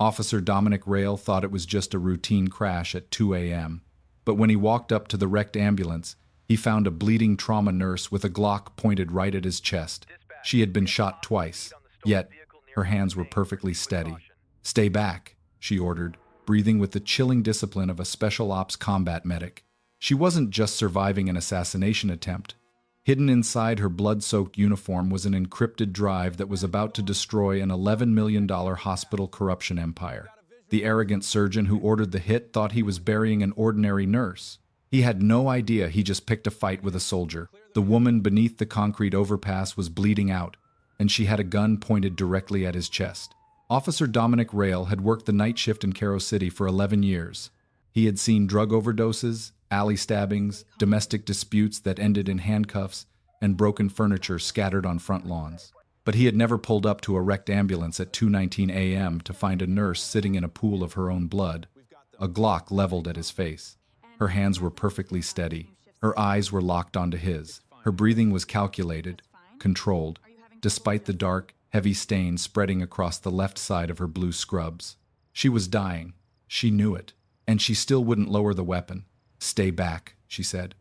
Officer Dominic Rail thought it was just a routine crash at 2 a.m. But when he walked up to the wrecked ambulance, he found a bleeding trauma nurse with a Glock pointed right at his chest. She had been shot twice, yet her hands were perfectly steady. "Stay back," she ordered, breathing with the chilling discipline of a special ops combat medic. She wasn't just surviving an assassination attempt. Hidden inside her blood-soaked uniform was an encrypted drive that was about to destroy an $11 million hospital corruption empire. The arrogant surgeon who ordered the hit thought he was burying an ordinary nurse. He had no idea he just picked a fight with a soldier. The woman beneath the concrete overpass was bleeding out, and she had a gun pointed directly at his chest. Officer Dominic Rail had worked the night shift in Cairo City for 11 years. He had seen drug overdoses, alley stabbings, domestic disputes that ended in handcuffs, and broken furniture scattered on front lawns. But he had never pulled up to a wrecked ambulance at 2:19 a.m. to find a nurse sitting in a pool of her own blood, a Glock leveled at his face. Her hands were perfectly steady. Her eyes were locked onto his. Her breathing was calculated, controlled, despite the dark, heavy stain spreading across the left side of her blue scrubs. She was dying. She knew it, and she still wouldn't lower the weapon. "Stay back," she said.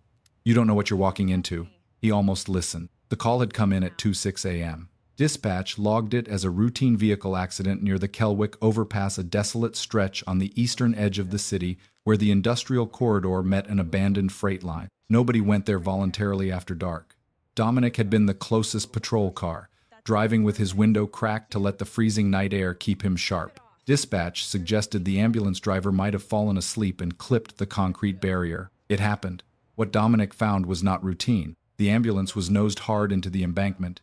"You don't know what you're walking into." He almost listened. The call had come in at 2:06 a.m. Dispatch logged it as a routine vehicle accident near the Kelwick Overpass, a desolate stretch on the eastern edge of the city where the industrial corridor met an abandoned freight line. Nobody went there voluntarily after dark. Dominic had been the closest patrol car, driving with his window cracked to let the freezing night air keep him sharp. Dispatch suggested the ambulance driver might have fallen asleep and clipped the concrete barrier. It happened. What Dominic found was not routine. The ambulance was nosed hard into the embankment,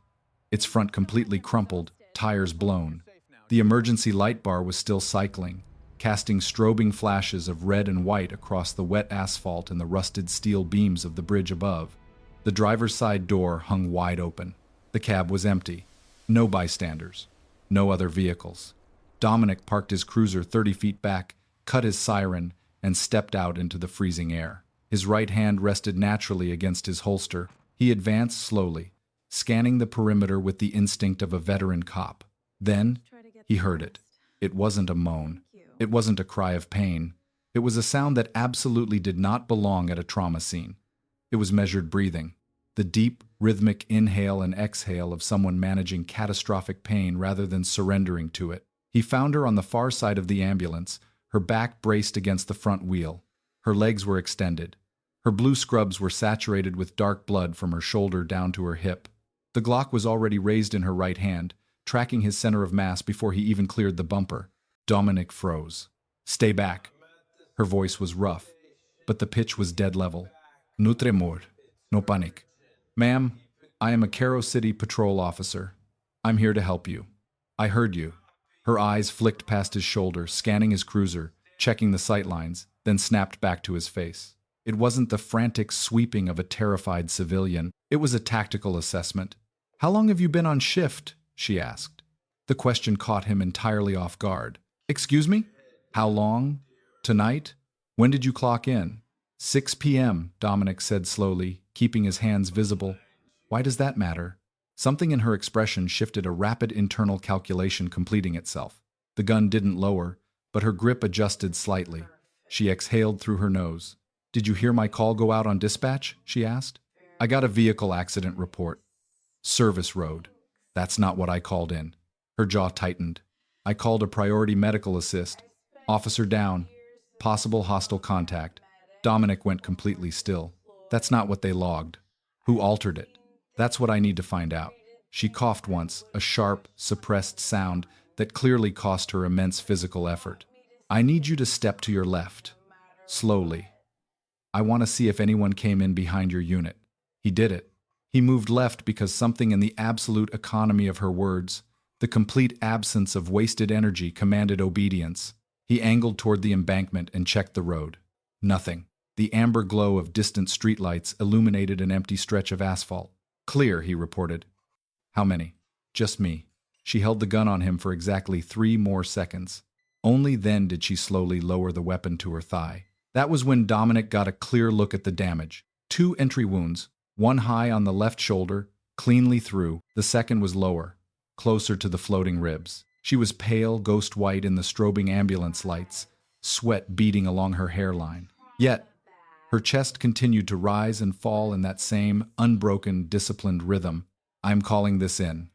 its front completely crumpled, tires blown. The emergency light bar was still cycling, casting strobing flashes of red and white across the wet asphalt and the rusted steel beams of the bridge above. The driver's side door hung wide open. The cab was empty. No bystanders. No other vehicles. Dominic parked his cruiser 30 feet back, cut his siren, and stepped out into the freezing air. His right hand rested naturally against his holster. He advanced slowly, scanning the perimeter with the instinct of a veteran cop. Then, he heard it. It wasn't a moan. It wasn't a cry of pain. It was a sound that absolutely did not belong at a trauma scene. It was measured breathing. The deep, rhythmic inhale and exhale of someone managing catastrophic pain rather than surrendering to it. He found her on the far side of the ambulance, her back braced against the front wheel. Her legs were extended. Her blue scrubs were saturated with dark blood from her shoulder down to her hip. The Glock was already raised in her right hand, tracking his center of mass before he even cleared the bumper. Dominic froze. "Stay back." Her voice was rough, but the pitch was dead level. "No tremor. No panic. Ma'am, I am a Cairo City patrol officer. I'm here to help you. I heard you." Her eyes flicked past his shoulder, scanning his cruiser, checking the sightlines, then snapped back to his face. It wasn't the frantic sweeping of a terrified civilian. It was a tactical assessment. "How long have you been on shift?" she asked. The question caught him entirely off guard. "Excuse me? How long? Tonight? When did you clock in?" 6 p.m., Dominic said slowly, keeping his hands visible. "Why does that matter?" Something in her expression shifted, a rapid internal calculation completing itself. The gun didn't lower, but her grip adjusted slightly. She exhaled through her nose. "Did you hear my call go out on dispatch?" she asked. "I got a vehicle accident report. Service road. That's not what I called in." Her jaw tightened. "I called a priority medical assist. Officer down. Possible hostile contact." Dominic went completely still. "That's not what they logged. Who altered it? That's what I need to find out." She coughed once, a sharp, suppressed sound that clearly cost her immense physical effort. "I need you to step to your left. Slowly. I want to see if anyone came in behind your unit." He did it. He moved left because something in the absolute economy of her words, the complete absence of wasted energy, commanded obedience. He angled toward the embankment and checked the road. Nothing. The amber glow of distant streetlights illuminated an empty stretch of asphalt. "Clear," he reported. "How many?" "Just me." She held the gun on him for exactly 3 more seconds. Only then did she slowly lower the weapon to her thigh. That was when Dominic got a clear look at the damage. 2 entry wounds, one high on the left shoulder, cleanly through. The second was lower, closer to the floating ribs. She was pale, ghost white in the strobing ambulance lights, sweat beading along her hairline. Yet, her chest continued to rise and fall in that same unbroken, disciplined rhythm. "I'm calling this in.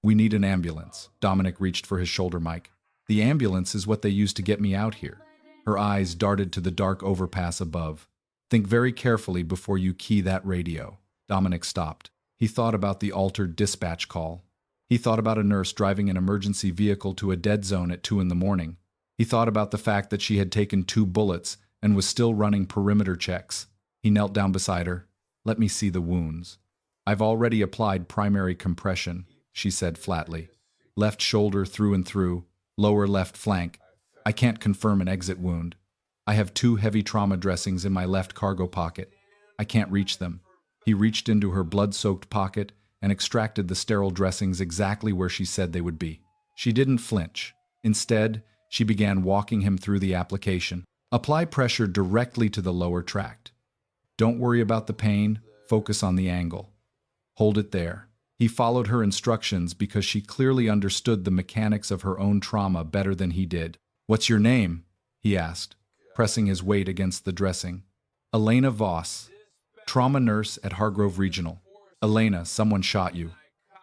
We need an ambulance." Dominic reached for his shoulder mic. "The ambulance is what they used to get me out here." Her eyes darted to the dark overpass above. "Think very carefully before you key that radio." Dominic stopped. He thought about the altered dispatch call. He thought about a nurse driving an emergency vehicle to a dead zone at 2 in the morning. He thought about the fact that she had taken 2 bullets and was still running perimeter checks. He knelt down beside her. "Let me see the wounds." "I've already applied primary compression," she said flatly. "Left shoulder through and through, lower left flank. I can't confirm an exit wound. I have 2 heavy trauma dressings in my left cargo pocket. I can't reach them." He reached into her blood-soaked pocket and extracted the sterile dressings exactly where she said they would be. She didn't flinch. Instead, she began walking him through the application. "Apply pressure directly to the lower tract. Don't worry about the pain, focus on the angle. Hold it there." He followed her instructions because she clearly understood the mechanics of her own trauma better than he did. "What's your name?" he asked, pressing his weight against the dressing. "Elena Voss, trauma nurse at Hargrove Regional." "Elena, someone shot you."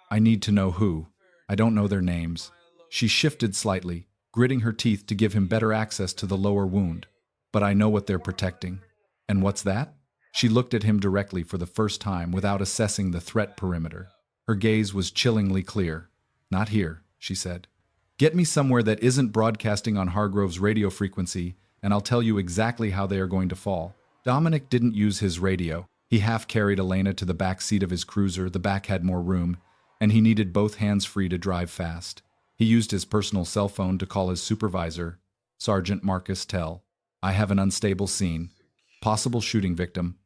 "I need to know who. I don't know their names." She shifted slightly, gritting her teeth to give him better access to the lower wound. "But I know what they're protecting." "And what's that?" She looked at him directly for the first time without assessing the threat perimeter. Her gaze was chillingly clear. "Not here," she said. "Get me somewhere that isn't broadcasting on Hargrove's radio frequency, and I'll tell you exactly how they are going to fall." Dominic didn't use his radio. He half-carried Elena to the back seat of his cruiser. The back had more room, and he needed both hands free to drive fast. He used his personal cell phone to call his supervisor, Sergeant Marcus Tell. "I have an unstable scene. Possible shooting victim.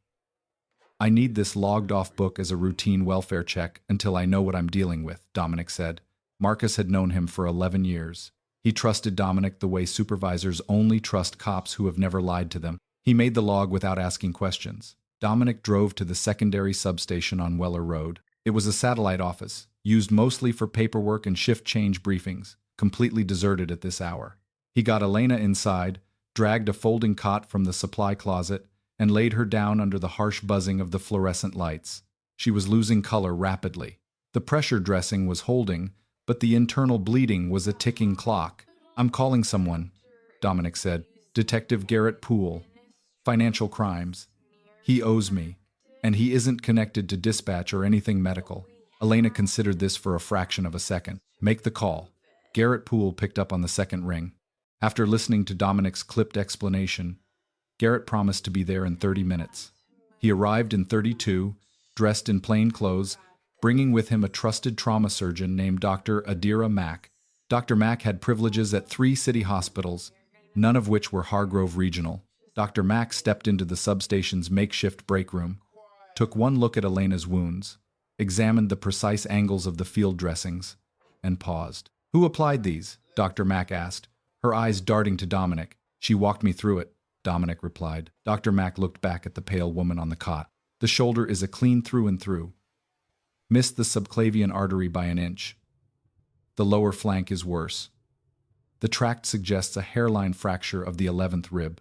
I need this logged-off book as a routine welfare check until I know what I'm dealing with," Dominic said. Marcus had known him for 11 years. He trusted Dominic the way supervisors only trust cops who have never lied to them. He made the log without asking questions. Dominic drove to the secondary substation on Weller Road. It was a satellite office, used mostly for paperwork and shift change briefings, completely deserted at this hour. He got Elena inside, dragged a folding cot from the supply closet, and laid her down under the harsh buzzing of the fluorescent lights. She was losing color rapidly. The pressure dressing was holding, but the internal bleeding was a ticking clock. "I'm calling someone," Dominic said. "Detective Garrett Poole. Financial crimes. He owes me, and he isn't connected to dispatch or anything medical." Elena considered this for a fraction of a second. "Make the call." Garrett Poole picked up on the second ring. After listening to Dominic's clipped explanation, Garrett promised to be there in 30 minutes. He arrived in 32, dressed in plain clothes, bringing with him a trusted trauma surgeon named Dr. Adira Mack. Dr. Mack had privileges at 3 city hospitals, none of which were Hargrove Regional. Dr. Mack stepped into the substation's makeshift break room, took one look at Elena's wounds, examined the precise angles of the field dressings, and paused. "Who applied these?" Dr. Mack asked, her eyes darting to Dominic. "She walked me through it," Dominic replied. Dr. Mack looked back at the pale woman on the cot. "The shoulder is a clean through and through. Missed the subclavian artery by an inch. The lower flank is worse. The tract suggests a hairline fracture of the 11th rib.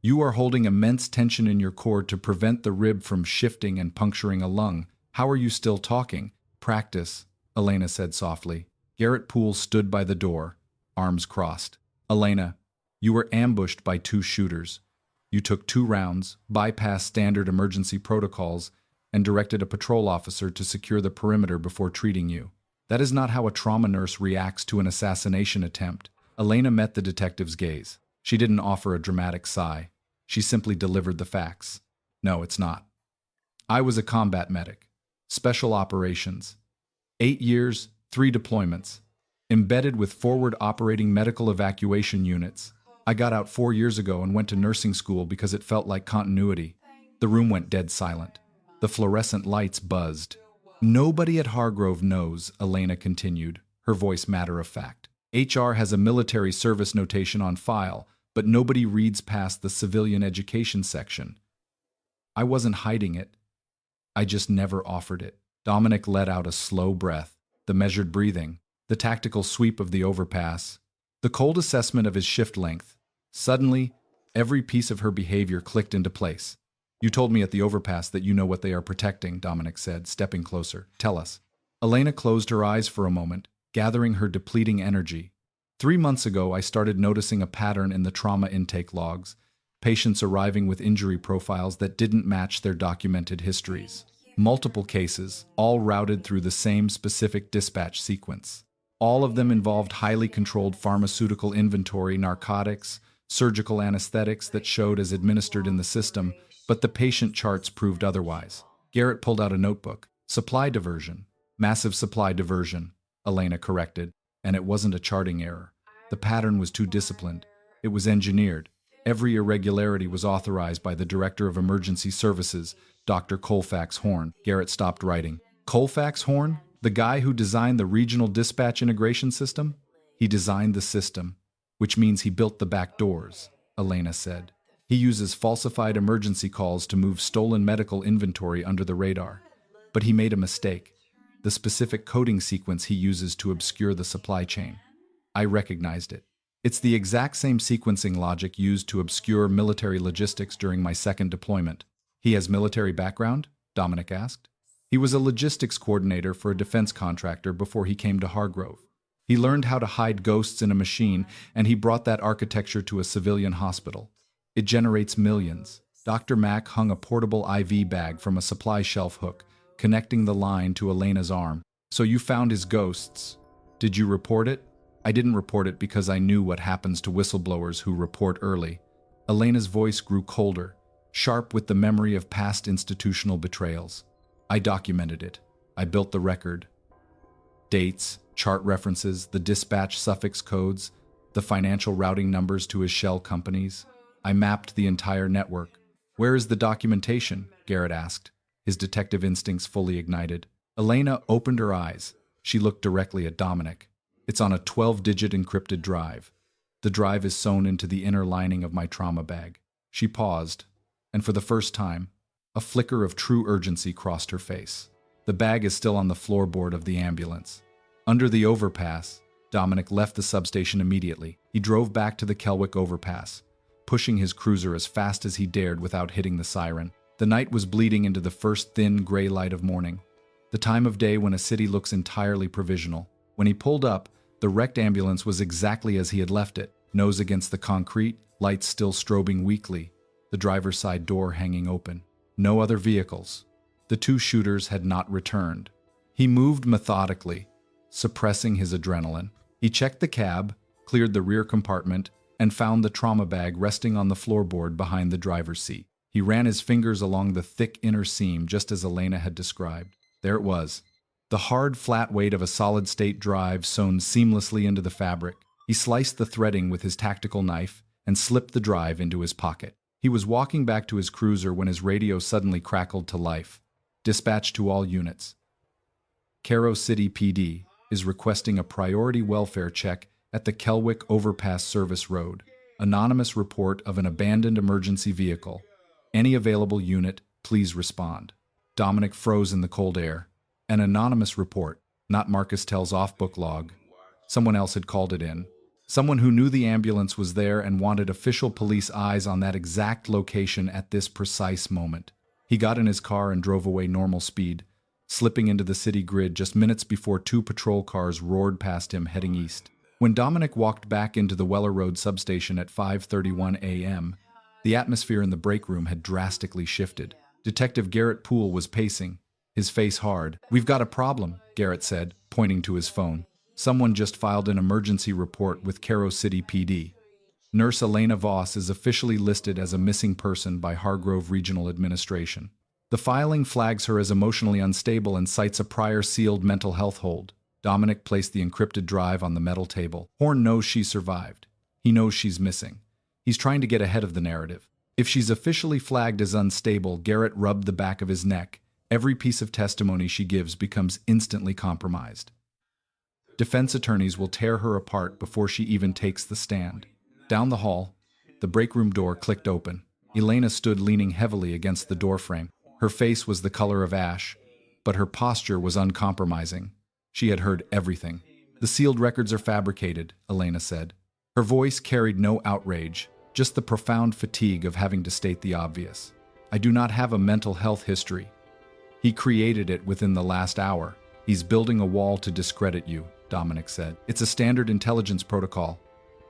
You are holding immense tension in your cord to prevent the rib from shifting and puncturing a lung. How are you still talking?" "Practice," Elena said softly. Garrett Poole stood by the door, arms crossed. "Elena, you were ambushed by 2 shooters. You took 2 rounds, bypassed standard emergency protocols, and directed a patrol officer to secure the perimeter before treating you. That is not how a trauma nurse reacts to an assassination attempt." Elena met the detective's gaze. She didn't offer a dramatic sigh. She simply delivered the facts. "No, it's not. I was a combat medic. Special operations. 8 years, 3 deployments. Embedded with forward operating medical evacuation units. I got out 4 years ago and went to nursing school because it felt like continuity." The room went dead silent. The fluorescent lights buzzed. "Nobody at Hargrove knows," Elena continued, her voice matter-of-fact. "HR has a military service notation on file, but nobody reads past the civilian education section. I wasn't hiding it. I just never offered it." Dominic let out a slow breath, the measured breathing, the tactical sweep of the overpass, the cold assessment of his shift length. Suddenly, every piece of her behavior clicked into place. You told me at the overpass that you know what they are protecting, Dominic said, stepping closer. Tell us. Elena closed her eyes for a moment, gathering her depleting energy. 3 months ago, I started noticing a pattern in the trauma intake logs, patients arriving with injury profiles that didn't match their documented histories. Multiple cases, all routed through the same specific dispatch sequence. All of them involved highly controlled pharmaceutical inventory, narcotics, surgical anesthetics that showed as administered in the system, but the patient charts proved otherwise. Garrett pulled out a notebook. Supply diversion. Massive supply diversion, Elena corrected, and it wasn't a charting error. The pattern was too disciplined. It was engineered. Every irregularity was authorized by the Director of Emergency Services, Dr. Colfax Horn. Garrett stopped writing. Colfax Horn? The guy who designed the regional dispatch integration system? He designed the system, which means he built the back doors, Elena said. He uses falsified emergency calls to move stolen medical inventory under the radar. But he made a mistake. The specific coding sequence he uses to obscure the supply chain. I recognized it. It's the exact same sequencing logic used to obscure military logistics during my second deployment. He has military background? Dominic asked. He was a logistics coordinator for a defense contractor before he came to Hargrove. He learned how to hide ghosts in a machine, and he brought that architecture to a civilian hospital. It generates millions. Dr. Mack hung a portable IV bag from a supply shelf hook, connecting the line to Elena's arm. So you found his ghosts. Did you report it? I didn't report it because I knew what happens to whistleblowers who report early. Elena's voice grew colder, sharp with the memory of past institutional betrayals. I documented it. I built the record. Dates, chart references, the dispatch suffix codes, the financial routing numbers to his shell companies. I mapped the entire network. Where is the documentation? Garrett asked, his detective instincts fully ignited. Elena opened her eyes. She looked directly at Dominic. It's on a 12-digit encrypted drive. The drive is sewn into the inner lining of my trauma bag. She paused, and for the first time, a flicker of true urgency crossed her face. The bag is still on the floorboard of the ambulance. Under the overpass, Dominic left the substation immediately. He drove back to the Kelwick overpass, pushing his cruiser as fast as he dared without hitting the siren. The night was bleeding into the first thin gray light of morning, the time of day when a city looks entirely provisional. When he pulled up, the wrecked ambulance was exactly as he had left it, nose against the concrete, lights still strobing weakly, the driver's side door hanging open. No other vehicles. The two shooters had not returned. He moved methodically, suppressing his adrenaline. He checked the cab, cleared the rear compartment, and found the trauma bag resting on the floorboard behind the driver's seat. He ran his fingers along the thick inner seam just as Elena had described. There it was. The hard, flat weight of a solid-state drive sewn seamlessly into the fabric. He sliced the threading with his tactical knife and slipped the drive into his pocket. He was walking back to his cruiser when his radio suddenly crackled to life. Dispatch to all units. Cairo City PD is requesting a priority welfare check at the Kelwick Overpass Service Road. Anonymous report of an abandoned emergency vehicle. Any available unit, please respond. Dominic froze in the cold air. An anonymous report, not Marcus Tell's off-book log. Someone else had called it in. Someone who knew the ambulance was there and wanted official police eyes on that exact location at this precise moment. He got in his car and drove away normal speed, slipping into the city grid just minutes before 2 patrol cars roared past him heading east. When Dominic walked back into the Weller Road substation at 5:31 a.m., the atmosphere in the break room had drastically shifted. Detective Garrett Poole was pacing, his face hard. "We've got a problem," Garrett said, pointing to his phone. "Someone just filed an emergency report with Cairo City PD. Nurse Elena Voss is officially listed as a missing person by Hargrove Regional Administration. The filing flags her as emotionally unstable and cites a prior sealed mental health hold." Dominic placed the encrypted drive on the metal table. Horn knows she survived. He knows she's missing. He's trying to get ahead of the narrative. If she's officially flagged as unstable, Garrett rubbed the back of his neck. Every piece of testimony she gives becomes instantly compromised. Defense attorneys will tear her apart before she even takes the stand. Down the hall, the break room door clicked open. Elena stood leaning heavily against the doorframe. Her face was the color of ash, but her posture was uncompromising. She had heard everything. The sealed records are fabricated, Elena said. Her voice carried no outrage, just the profound fatigue of having to state the obvious. I do not have a mental health history. He created it within the last hour. He's building a wall to discredit you, Dominic said. It's a standard intelligence protocol,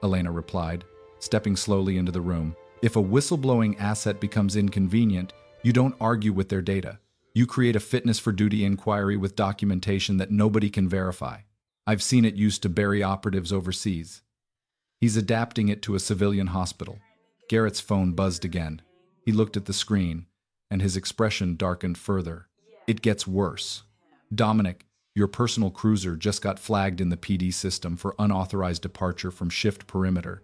Elena replied, stepping slowly into the room. If a whistleblowing asset becomes inconvenient, you don't argue with their data. You create a fitness for duty inquiry with documentation that nobody can verify. I've seen it used to bury operatives overseas. He's adapting it to a civilian hospital. Garrett's phone buzzed again. He looked at the screen, and his expression darkened further. It gets worse. Dominic, your personal cruiser just got flagged in the PD system for unauthorized departure from shift perimeter.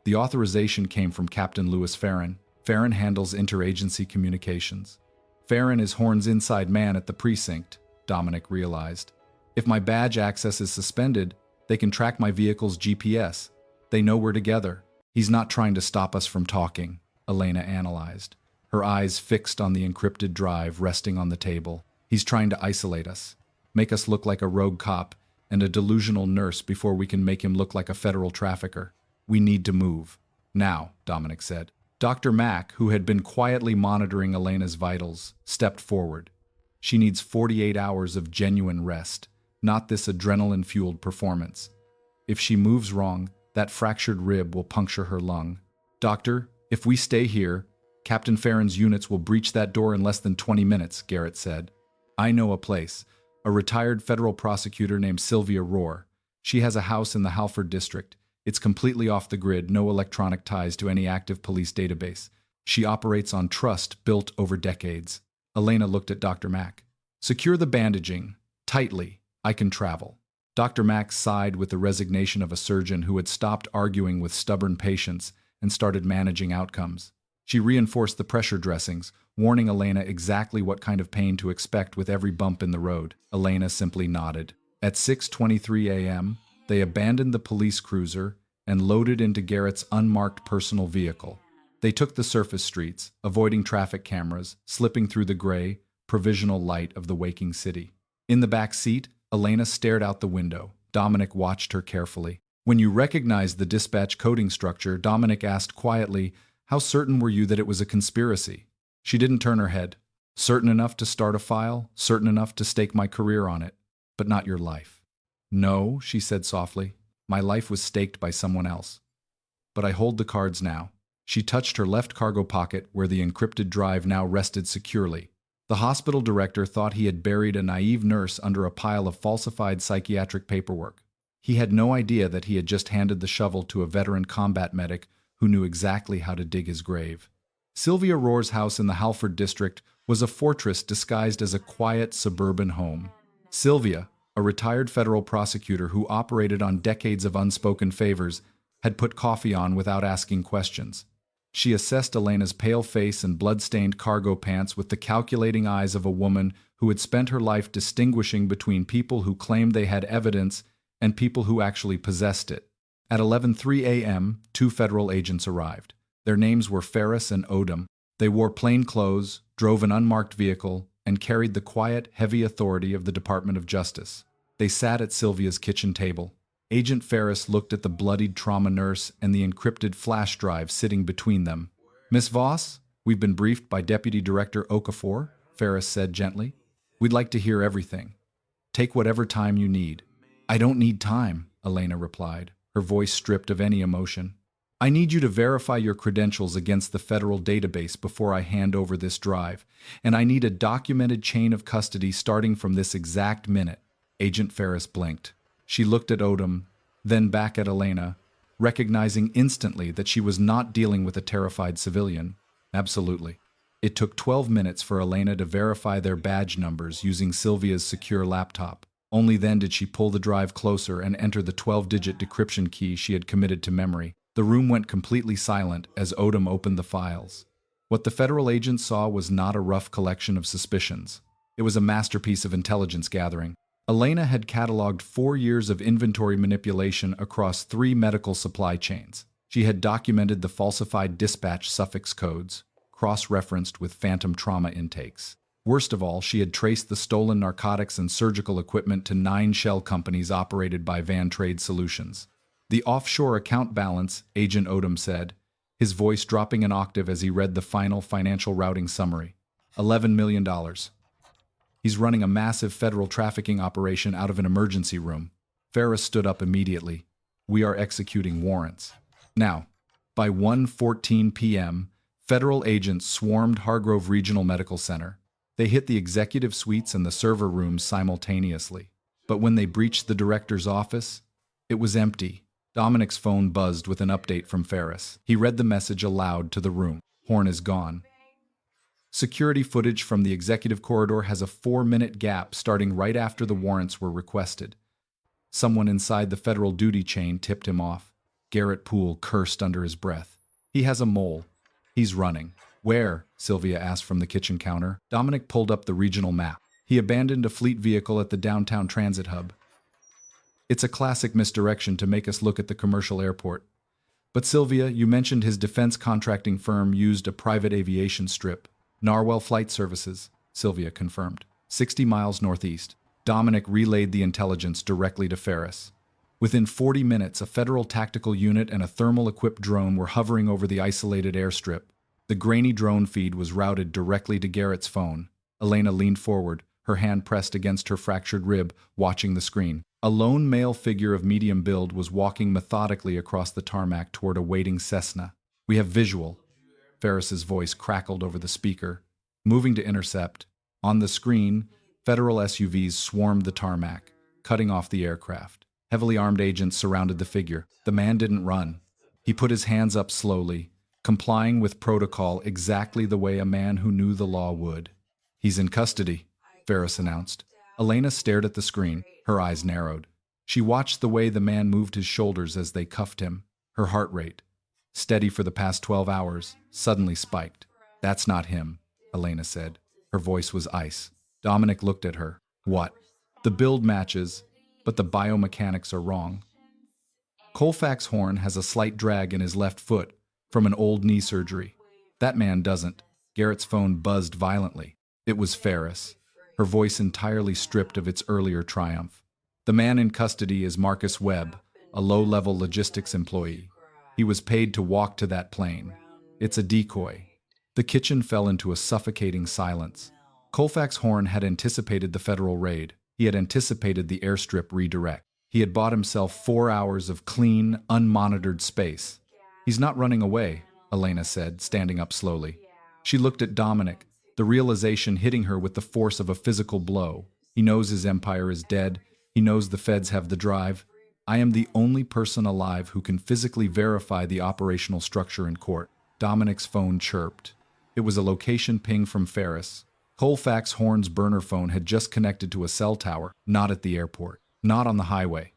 The authorization came from Captain Louis Farron. Farron handles interagency communications. Farron is Horn's inside man at the precinct, Dominic realized. If my badge access is suspended, they can track my vehicle's GPS. They know we're together. He's not trying to stop us from talking, Elena analyzed, her eyes fixed on the encrypted drive resting on the table. He's trying to isolate us, make us look like a rogue cop and a delusional nurse before we can make him look like a federal trafficker. We need to move. Now, Dominic said. Dr. Mack, who had been quietly monitoring Elena's vitals, stepped forward. She needs 48 hours of genuine rest, not this adrenaline-fueled performance. If she moves wrong, that fractured rib will puncture her lung. Doctor, if we stay here, Captain Farron's units will breach that door in less than 20 minutes, Garrett said. I know a place, a retired federal prosecutor named Sylvia Rohr. She has a house in the Halford district. It's completely off the grid, no electronic ties to any active police database. She operates on trust built over decades. Elena looked at Dr. Mack. Secure the bandaging. Tightly. I can travel. Dr. Mack sighed with the resignation of a surgeon who had stopped arguing with stubborn patients and started managing outcomes. She reinforced the pressure dressings, warning Elena exactly what kind of pain to expect with every bump in the road. Elena simply nodded. At 6:23 a.m., they abandoned the police cruiser and loaded into Garrett's unmarked personal vehicle. They took the surface streets, avoiding traffic cameras, slipping through the gray, provisional light of the waking city. In the back seat, Elena stared out the window. Dominic watched her carefully. When you recognized the dispatch coding structure, Dominic asked quietly, how certain were you that it was a conspiracy? She didn't turn her head. Certain enough to start a file, certain enough to stake my career on it, but not your life. No, she said softly. My life was staked by someone else. But I hold the cards now. She touched her left cargo pocket where the encrypted drive now rested securely. The hospital director thought he had buried a naive nurse under a pile of falsified psychiatric paperwork. He had no idea that he had just handed the shovel to a veteran combat medic who knew exactly how to dig his grave. Sylvia Rohr's house in the Halford district was a fortress disguised as a quiet suburban home. Sylvia, a retired federal prosecutor who operated on decades of unspoken favors, had put coffee on without asking questions. She assessed Elena's pale face and blood-stained cargo pants with the calculating eyes of a woman who had spent her life distinguishing between people who claimed they had evidence and people who actually possessed it. At 11:03 a.m., 2 federal agents arrived. Their names were Ferris and Odom. They wore plain clothes, drove an unmarked vehicle, and carried the quiet, heavy authority of the Department of Justice. They sat at Sylvia's kitchen table. Agent Ferris looked at the bloodied trauma nurse and the encrypted flash drive sitting between them. Miss Voss, we've been briefed by Deputy Director Okafor, Ferris said gently. We'd like to hear everything. Take whatever time you need. I don't need time, Elena replied, her voice stripped of any emotion. I need you to verify your credentials against the federal database before I hand over this drive, and I need a documented chain of custody starting from this exact minute. Agent Ferris blinked. She looked at Odom, then back at Elena, recognizing instantly that she was not dealing with a terrified civilian. Absolutely. It took 12 minutes for Elena to verify their badge numbers using Sylvia's secure laptop. Only then did she pull the drive closer and enter the 12-digit decryption key she had committed to memory. The room went completely silent as Odom opened the files. What the federal agent saw was not a rough collection of suspicions. It was a masterpiece of intelligence gathering. Elena had cataloged 4 years of inventory manipulation across 3 medical supply chains. She had documented the falsified dispatch suffix codes, cross-referenced with phantom trauma intakes. Worst of all, she had traced the stolen narcotics and surgical equipment to 9 shell companies operated by Van Trade Solutions. The offshore account balance, Agent Odom said, his voice dropping an octave as he read the final financial routing summary. $11 million. He's running a massive federal trafficking operation out of an emergency room. Ferris stood up immediately. We are executing warrants. Now, by 1:14 p.m., federal agents swarmed Hargrove Regional Medical Center. They hit the executive suites and the server rooms simultaneously. But when they breached the director's office, it was empty. Dominic's phone buzzed with an update from Ferris. He read the message aloud to the room. Horn is gone. Security footage from the executive corridor has a 4-minute gap starting right after the warrants were requested. Someone inside the federal duty chain tipped him off. Garrett Poole cursed under his breath. He has a mole. He's running. Where? Sylvia asked from the kitchen counter. Dominic pulled up the regional map. He abandoned a fleet vehicle at the downtown transit hub. It's a classic misdirection to make us look at the commercial airport. But Sylvia, you mentioned his defense contracting firm used a private aviation strip. Narwhal Flight Services, Sylvia confirmed. 60 miles northeast. Dominic relayed the intelligence directly to Ferris. Within 40 minutes, a federal tactical unit and a thermal-equipped drone were hovering over the isolated airstrip. The grainy drone feed was routed directly to Garrett's phone. Elena leaned forward, her hand pressed against her fractured rib, watching the screen. A lone male figure of medium build was walking methodically across the tarmac toward a waiting Cessna. We have visual. Ferris's voice crackled over the speaker. Moving to intercept. On the screen, federal SUVs swarmed the tarmac, cutting off the aircraft. Heavily armed agents surrounded the figure. The man didn't run. He put his hands up slowly, complying with protocol exactly the way a man who knew the law would. He's in custody, Ferris announced. Elena stared at the screen, her eyes narrowed. She watched the way the man moved his shoulders as they cuffed him. Her heart rate, steady for the past 12 hours, suddenly spiked. That's not him, Elena said. Her voice was ice. Dominic looked at her. What? The build matches, but the biomechanics are wrong. Colfax Horn has a slight drag in his left foot from an old knee surgery. That man doesn't. Garrett's phone buzzed violently. It was Ferris, her voice entirely stripped of its earlier triumph. The man in custody is Marcus Webb, a low-level logistics employee. He was paid to walk to that plane. It's a decoy. The kitchen fell into a suffocating silence. Colfax Horn had anticipated the federal raid. He had anticipated the airstrip redirect. He had bought himself 4 hours of clean, unmonitored space. He's not running away, Elena said, standing up slowly. She looked at Dominic, the realization hitting her with the force of a physical blow. He knows his empire is dead. He knows the feds have the drive. I am the only person alive who can physically verify the operational structure in court. Dominic's phone chirped. It was a location ping from Ferris. Colfax Horn's burner phone had just connected to a cell tower, not at the airport, not on the highway.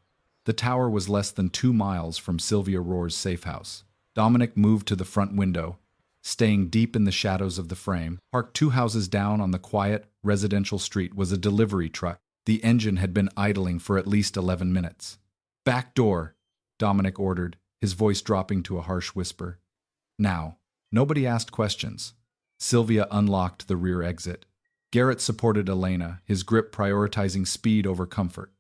The tower was less than 2 miles from Sylvia Rohr's safe house. Dominic moved to the front window, staying deep in the shadows of the frame. Parked 2 houses down on the quiet, residential street was a delivery truck. The engine had been idling for at least 11 minutes. Back door, Dominic ordered, his voice dropping to a harsh whisper. Now. Nobody asked questions. Sylvia unlocked the rear exit. Garrett supported Elena, his grip prioritizing speed over comfort.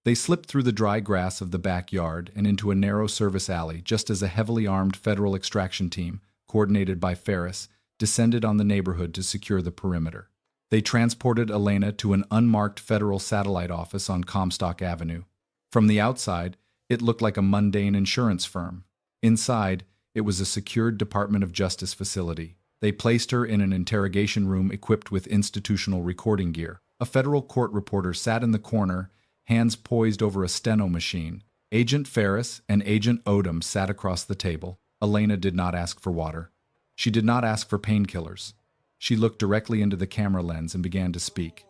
They slipped through the dry grass of the backyard and into a narrow service alley just as a heavily armed federal extraction team, coordinated by Ferris, descended on the neighborhood to secure the perimeter. They transported Elena to an unmarked federal satellite office on Comstock Avenue. From the outside, it looked like a mundane insurance firm. Inside, it was a secured Department of Justice facility. They placed her in an interrogation room equipped with institutional recording gear. A federal court reporter sat in the corner, hands poised over a steno machine. Agent Ferris and Agent Odom sat across the table. Elena did not ask for water. She did not ask for painkillers. She looked directly into the camera lens and began to speak.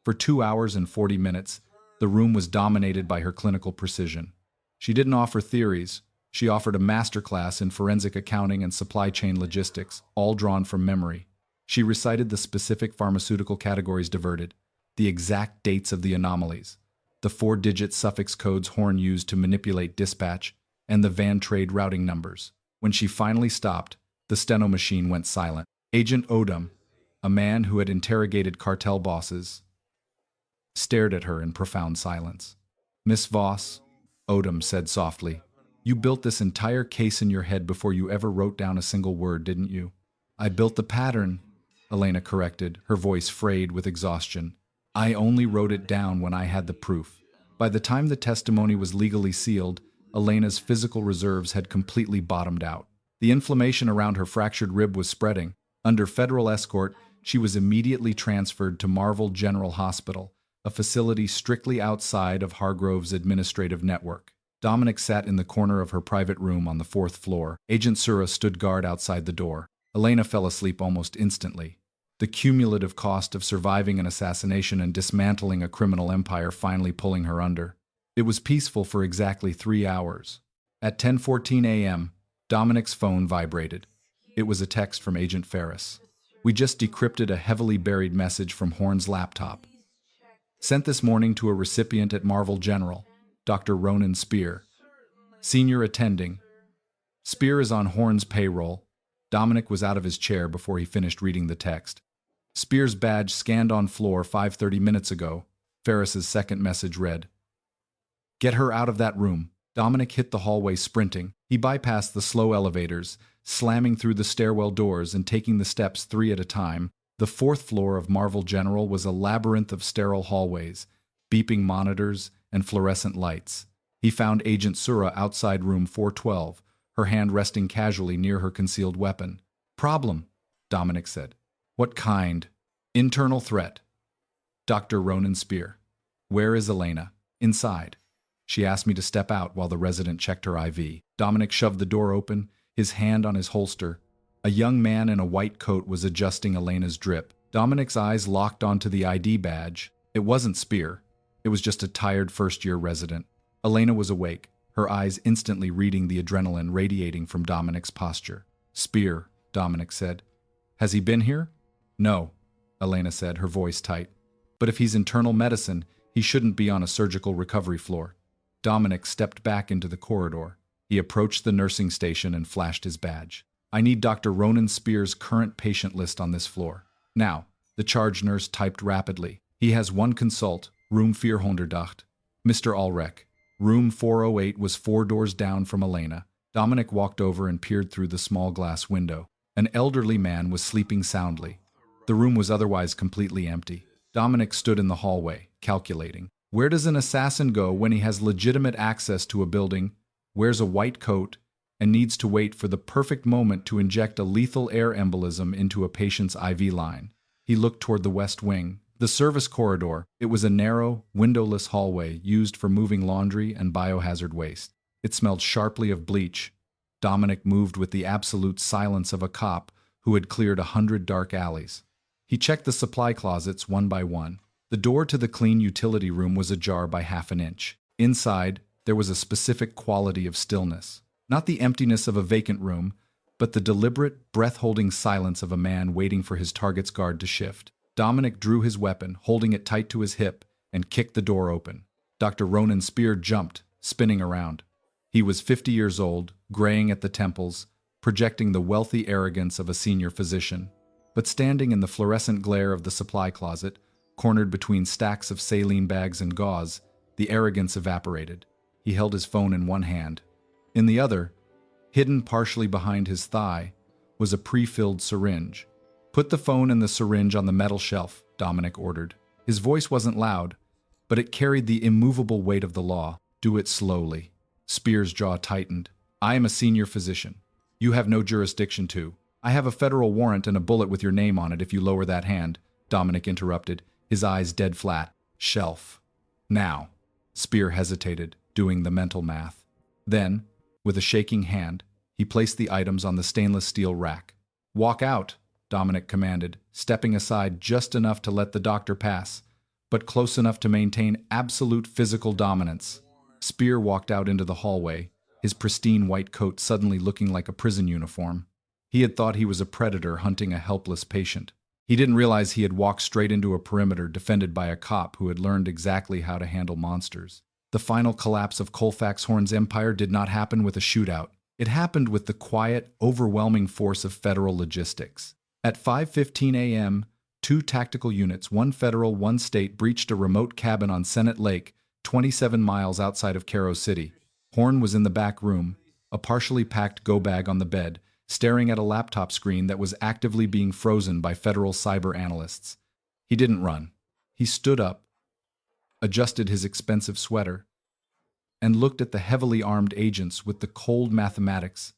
For 2 hours and 40 minutes, the room was dominated by her clinical precision. She didn't offer theories. She offered a masterclass in forensic accounting and supply chain logistics, all drawn from memory. She recited the specific pharmaceutical categories diverted, the exact dates of the anomalies, the 4-digit suffix codes Horn used to manipulate dispatch, and the Van Trade routing numbers. When she finally stopped, the steno machine went silent. Agent Odom, a man who had interrogated cartel bosses, stared at her in profound silence. "Miss Voss," Odom said softly, "you built this entire case in your head before you ever wrote down a single word, didn't you?" "I built the pattern," Elena corrected, her voice frayed with exhaustion. "I only wrote it down when I had the proof." By the time the testimony was legally sealed, Elena's physical reserves had completely bottomed out. The inflammation around her fractured rib was spreading. Under federal escort, she was immediately transferred to Marvel General Hospital, a facility strictly outside of Hargrove's administrative network. Dominic sat in the corner of her private room on the 4th floor. Agent Sura stood guard outside the door. Elena fell asleep almost instantly. The cumulative cost of surviving an assassination and dismantling a criminal empire finally pulling her under. It was peaceful for exactly 3 hours. At 10:14 a.m., Dominic's phone vibrated. It was a text from Agent Ferris. "We just decrypted a heavily buried message from Horn's laptop. Sent this morning to a recipient at Marvel General, Dr. Ronan Spear. Senior attending. Spear is on Horn's payroll." Dominic was out of his chair before he finished reading the text. "Spear's badge scanned on floor 5:30 minutes ago." Ferris's second message read, "Get her out of that room." Dominic hit the hallway sprinting. He bypassed the slow elevators, slamming through the stairwell doors and taking the steps 3 at a time. The 4th floor of Marvel General was a labyrinth of sterile hallways, beeping monitors, and fluorescent lights. He found Agent Sura outside room 412, her hand resting casually near her concealed weapon. "Problem," Dominic said. "What kind?" "Internal threat. Dr. Ronan Spear." "Where is Elena?" "Inside. She asked me to step out while the resident checked her IV." Dominic shoved the door open, his hand on his holster. A young man in a white coat was adjusting Elena's drip. Dominic's eyes locked onto the ID badge. It wasn't Spear. It was just a tired first-year resident. Elena was awake, her eyes instantly reading the adrenaline radiating from Dominic's posture. "Spear," Dominic said. "Has he been here?" "No," Elena said, her voice tight. "But if he's internal medicine, he shouldn't be on a surgical recovery floor." Dominic stepped back into the corridor. He approached the nursing station and flashed his badge. "I need Dr. Ronan Spear's current patient list on this floor. Now," the charge nurse typed rapidly. "He has one consult, room 408. Mr. Ulrich." Room 408 was 4 doors down from Elena. Dominic walked over and peered through the small glass window. An elderly man was sleeping soundly. The room was otherwise completely empty. Dominic stood in the hallway, calculating. Where does an assassin go when he has legitimate access to a building, wears a white coat, and needs to wait for the perfect moment to inject a lethal air embolism into a patient's IV line? He looked toward the west wing, the service corridor. It was a narrow, windowless hallway used for moving laundry and biohazard waste. It smelled sharply of bleach. Dominic moved with the absolute silence of a cop who had cleared 100 dark alleys. He checked the supply closets one by one. The door to the clean utility room was ajar by half an inch. Inside, there was a specific quality of stillness. Not the emptiness of a vacant room, but the deliberate, breath-holding silence of a man waiting for his target's guard to shift. Dominic drew his weapon, holding it tight to his hip, and kicked the door open. Dr. Ronan Spear jumped, spinning around. He was 50 years old, graying at the temples, projecting the wealthy arrogance of a senior physician. But standing in the fluorescent glare of the supply closet, cornered between stacks of saline bags and gauze, the arrogance evaporated. He held his phone in one hand. In the other, hidden partially behind his thigh, was a pre-filled syringe. "Put the phone and the syringe on the metal shelf," Dominic ordered. His voice wasn't loud, but it carried the immovable weight of the law. "Do it slowly." Spear's jaw tightened. "I am a senior physician. You have no jurisdiction to." "I have a federal warrant and a bullet with your name on it if you lower that hand," Dominic interrupted, his eyes dead flat. "Shelf. Now." Spear hesitated, doing the mental math. Then, with a shaking hand, he placed the items on the stainless steel rack. "Walk out," Dominic commanded, stepping aside just enough to let the doctor pass, but close enough to maintain absolute physical dominance. Spear walked out into the hallway, his pristine white coat suddenly looking like a prison uniform. He had thought he was a predator hunting a helpless patient. He didn't realize he had walked straight into a perimeter defended by a cop who had learned exactly how to handle monsters. The final collapse of Colfax Horn's empire did not happen with a shootout. It happened with the quiet, overwhelming force of federal logistics. At 5:15 a.m., 2 tactical units, one federal, one state, breached a remote cabin on Senate Lake, 27 miles outside of Cairo City. Horn was in the back room, a partially packed go-bag on the bed, staring at a laptop screen that was actively being frozen by federal cyber analysts. He didn't run. He stood up, adjusted his expensive sweater, and looked at the heavily armed agents with the cold mathematics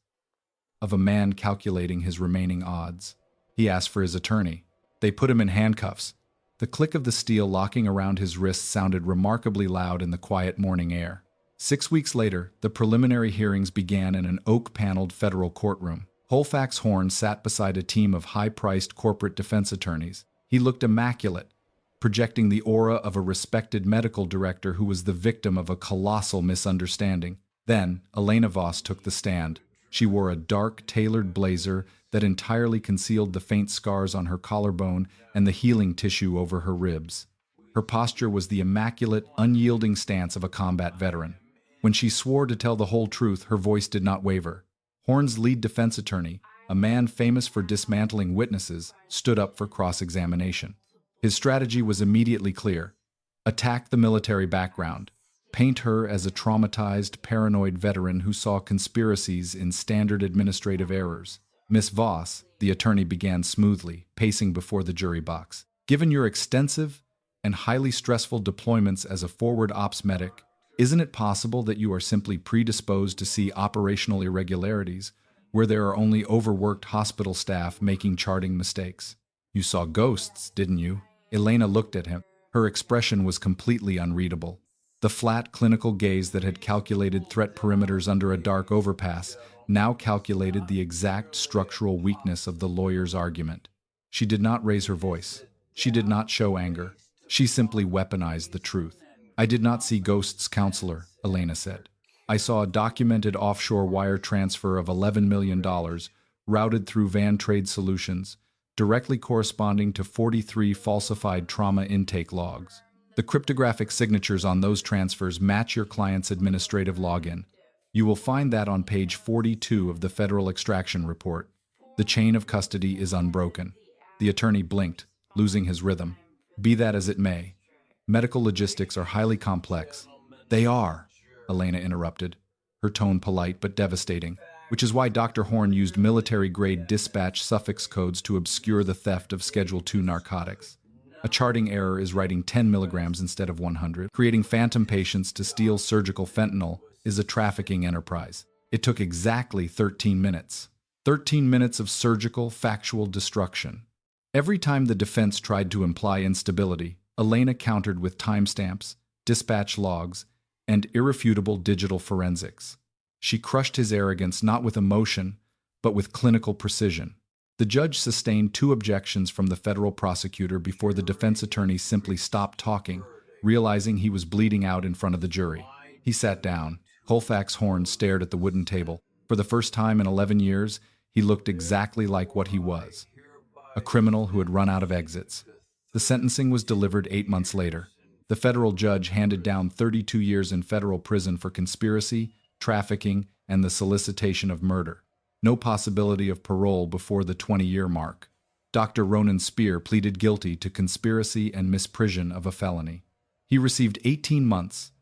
of a man calculating his remaining odds. He asked for his attorney. They put him in handcuffs. The click of the steel locking around his wrists sounded remarkably loud in the quiet morning air. 6 weeks later, the preliminary hearings began in an oak-paneled federal courtroom. Colfax Horn sat beside a team of high-priced corporate defense attorneys. He looked immaculate, projecting the aura of a respected medical director who was the victim of a colossal misunderstanding. Then, Elena Voss took the stand. She wore a dark, tailored blazer that entirely concealed the faint scars on her collarbone and the healing tissue over her ribs. Her posture was the immaculate, unyielding stance of a combat veteran. When she swore to tell the whole truth, her voice did not waver. Horn's lead defense attorney, a man famous for dismantling witnesses, stood up for cross-examination. His strategy was immediately clear. Attack the military background. Paint her as a traumatized, paranoid veteran who saw conspiracies in standard administrative errors. Miss Voss, the attorney began smoothly, pacing before the jury box. Given your extensive and highly stressful deployments as a forward ops medic, isn't it possible that you are simply predisposed to see operational irregularities where there are only overworked hospital staff making charting mistakes? You saw ghosts, didn't you? Elena looked at him. Her expression was completely unreadable. The flat, clinical gaze that had calculated threat perimeters under a dark overpass now calculated the exact structural weakness of the lawyer's argument. She did not raise her voice. She did not show anger. She simply weaponized the truth. I did not see ghosts, counselor, Elena said. I saw a documented offshore wire transfer of $11 million routed through Van Trade Solutions, directly corresponding to 43 falsified trauma intake logs. The cryptographic signatures on those transfers match your client's administrative login. You will find that on page 42 of the Federal Extraction Report. The chain of custody is unbroken. The attorney blinked, losing his rhythm. Be that as it may, medical logistics are highly complex. They are, Elena interrupted, her tone polite but devastating, which is why Dr. Horn used military-grade dispatch suffix codes to obscure the theft of Schedule II narcotics. A charting error is writing 10 milligrams instead of 100. Creating phantom patients to steal surgical fentanyl is a trafficking enterprise. It took exactly 13 minutes. 13 minutes of surgical, factual destruction. Every time the defense tried to imply instability, Elena countered with timestamps, dispatch logs, and irrefutable digital forensics. She crushed his arrogance not with emotion, but with clinical precision. The judge sustained 2 objections from the federal prosecutor before the defense attorney simply stopped talking, realizing he was bleeding out in front of the jury. He sat down. Colfax Horn stared at the wooden table. For the first time in 11 years, he looked exactly like what he was, a criminal who had run out of exits. The sentencing was delivered 8 months later. The federal judge handed down 32 years in federal prison for conspiracy, trafficking, and the solicitation of murder. No possibility of parole before the 20-year mark. Dr. Ronan Spear pleaded guilty to conspiracy and misprision of a felony. He received 18 months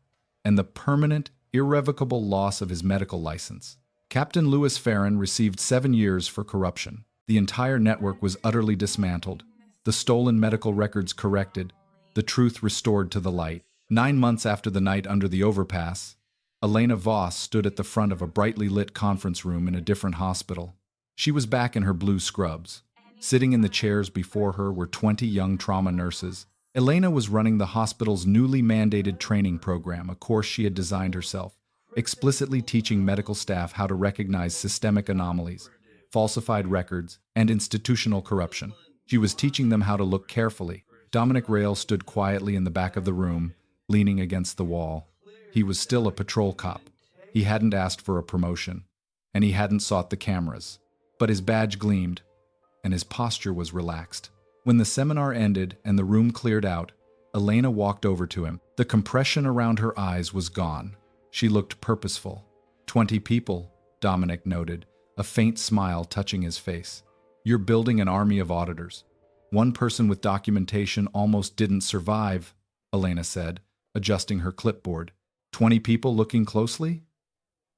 and the permanent, irrevocable loss of his medical license. Captain Louis Farron received 7 years for corruption. The entire network was utterly dismantled, the stolen medical records corrected, the truth restored to the light. 9 months after the night under the overpass, Elena Voss stood at the front of a brightly lit conference room in a different hospital. She was back in her blue scrubs. Sitting in the chairs before her were 20 young trauma nurses. Elena was running the hospital's newly mandated training program, a course she had designed herself, explicitly teaching medical staff how to recognize systemic anomalies, falsified records, and institutional corruption. She was teaching them how to look carefully. Dominic Rail stood quietly in the back of the room, leaning against the wall. He was still a patrol cop. He hadn't asked for a promotion, and he hadn't sought the cameras. But his badge gleamed, and his posture was relaxed. When the seminar ended and the room cleared out, Elena walked over to him. The compression around her eyes was gone. She looked purposeful. 20 people, Dominic noted, a faint smile touching his face. You're building an army of auditors. One person with documentation almost didn't survive, Elena said, adjusting her clipboard. 20 people looking closely?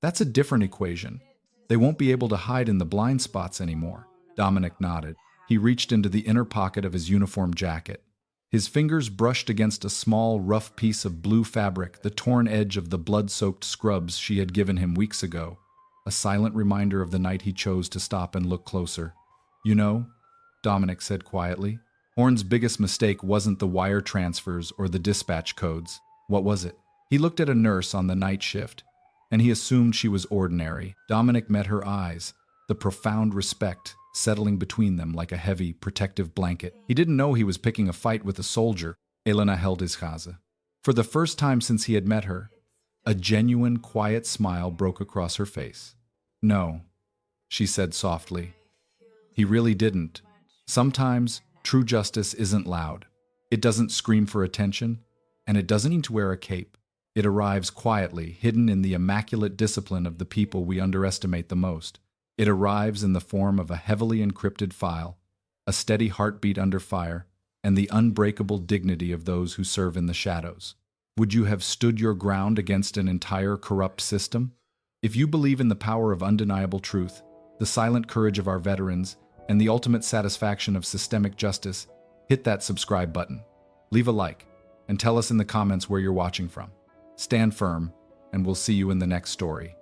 That's a different equation. They won't be able to hide in the blind spots anymore. Dominic nodded. He reached into the inner pocket of his uniform jacket. His fingers brushed against a small, rough piece of blue fabric, the torn edge of the blood-soaked scrubs she had given him weeks ago, a silent reminder of the night he chose to stop and look closer. You know, Dominic said quietly, Horn's biggest mistake wasn't the wire transfers or the dispatch codes. What was it? He looked at a nurse on the night shift, and he assumed she was ordinary. Dominic met her eyes, the profound respect settling between them like a heavy, protective blanket. He didn't know he was picking a fight with a soldier. Elena held his chaza. For the first time since he had met her, a genuine, quiet smile broke across her face. No, she said softly. He really didn't. Sometimes, true justice isn't loud. It doesn't scream for attention, and it doesn't need to wear a cape. It arrives quietly, hidden in the immaculate discipline of the people we underestimate the most. It arrives in the form of a heavily encrypted file, a steady heartbeat under fire, and the unbreakable dignity of those who serve in the shadows. Would you have stood your ground against an entire corrupt system? If you believe in the power of undeniable truth, the silent courage of our veterans, and the ultimate satisfaction of systemic justice, hit that subscribe button. Leave a like, and tell us in the comments where you're watching from. Stand firm, and we'll see you in the next story.